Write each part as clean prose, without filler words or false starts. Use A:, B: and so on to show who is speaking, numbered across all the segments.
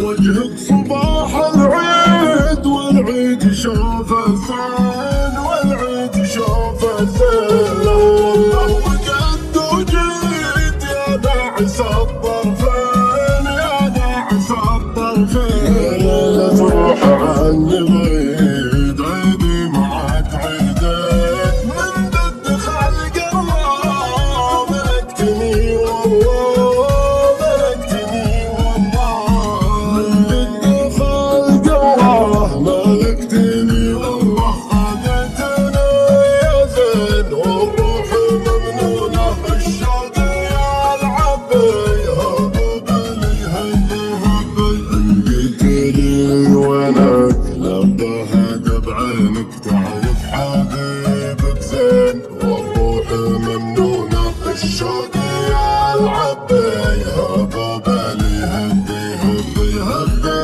A: وجهك صباح العيد والعيد شوفه زين، والعيد شوفه زين. والله وقد وجيت يا ناعس الطرفين، يا ناعس الطرفين. لا تروح عني بعيد، عيدي معك عيدين. من ضد خلق الله ملكتني والله، ملكتني والله. ملكتني والله، خذتنا يا زين والروح ممنونة. الشوق يلعب يهب لي هبي هبي. قلت لي وينك نبهك بعينك، تعرف حبيبك زين والروح ممنونة. الشوق يلعب يهب لي هبي هبي هبي.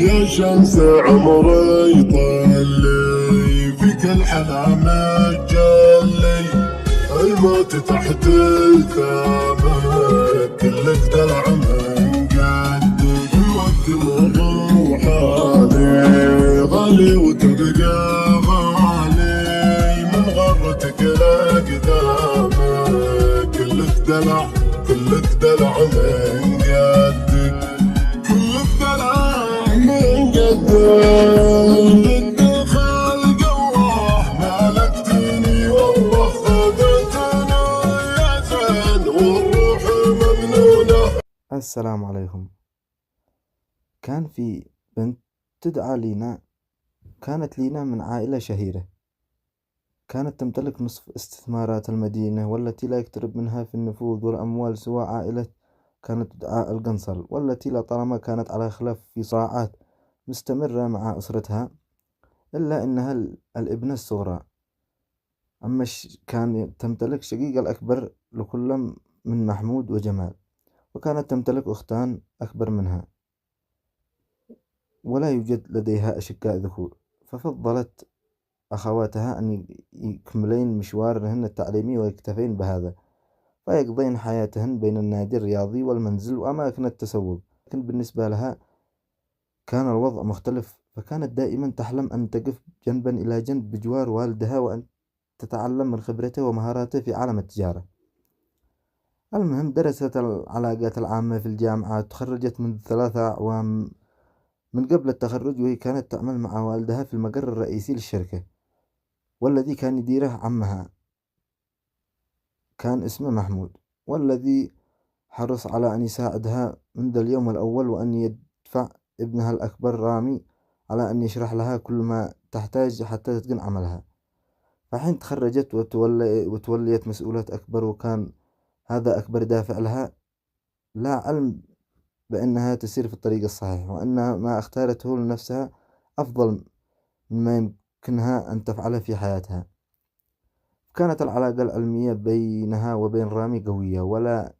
A: يا شمس عمري طلي، فيك الحلا مجلي. الموت تحت الثامن، كلك دلع من قدك. الوقت مر وحالي غالي وتبقى غالي، من غرتك لقدامك. كلك دلع، كلك دلع من قدك، كلك دلع من قدك. خلق الله ملكتني والله، خذتنا يا زين والروح ممنونة.
B: السلام عليكم. كان في بنت تدعى لينا، كانت لينا من عائلة شهيرة، كانت تمتلك نصف استثمارات المدينة، والتي لا يقترب منها في النفوذ والأموال سوى عائلة كانت تدعى القنصل، والتي لطالما كانت على خلاف في صراعات مستمرة مع أسرتها، إلا أنها الابنة الصغرى. أما كان تمتلك شقيق الأكبر لكل من محمود وجمال، وكانت تمتلك أختان أكبر منها، ولا يوجد لديها أشقاء ذكور. ففضلت أخواتها أن يكملين مشوارهن التعليمي ويكتفين بهذا، فيقضين حياتهن بين النادي الرياضي والمنزل وأماكن التسوق. لكن بالنسبة لها كان الوضع مختلف، فكانت دائما تحلم أن تقف جنبا إلى جنب بجوار والدها، وأن تتعلم من خبرته ومهاراته في عالم التجارة. المهم درست العلاقات العامة في الجامعة، تخرجت من 3 أعوام. من قبل التخرج وهي كانت تعمل مع والدها في المقر الرئيسي للشركة، والذي كان يديره عمها كان اسمه محمود، والذي حرص على أن يساعدها منذ اليوم الأول، وأن يدفع ابنها الأكبر رامي على أن يشرح لها كل ما تحتاج حتى تتقن عملها. فحين تخرجت وتوليت مسؤوليات أكبر، وكان هذا أكبر دافع لها، لا علم بأنها تسير في الطريق الصحيح، وأن ما اختارته لنفسها أفضل مما يمكنها أن تفعله في حياتها. كانت العلاقة العلمية بينها وبين رامي قوية، ولا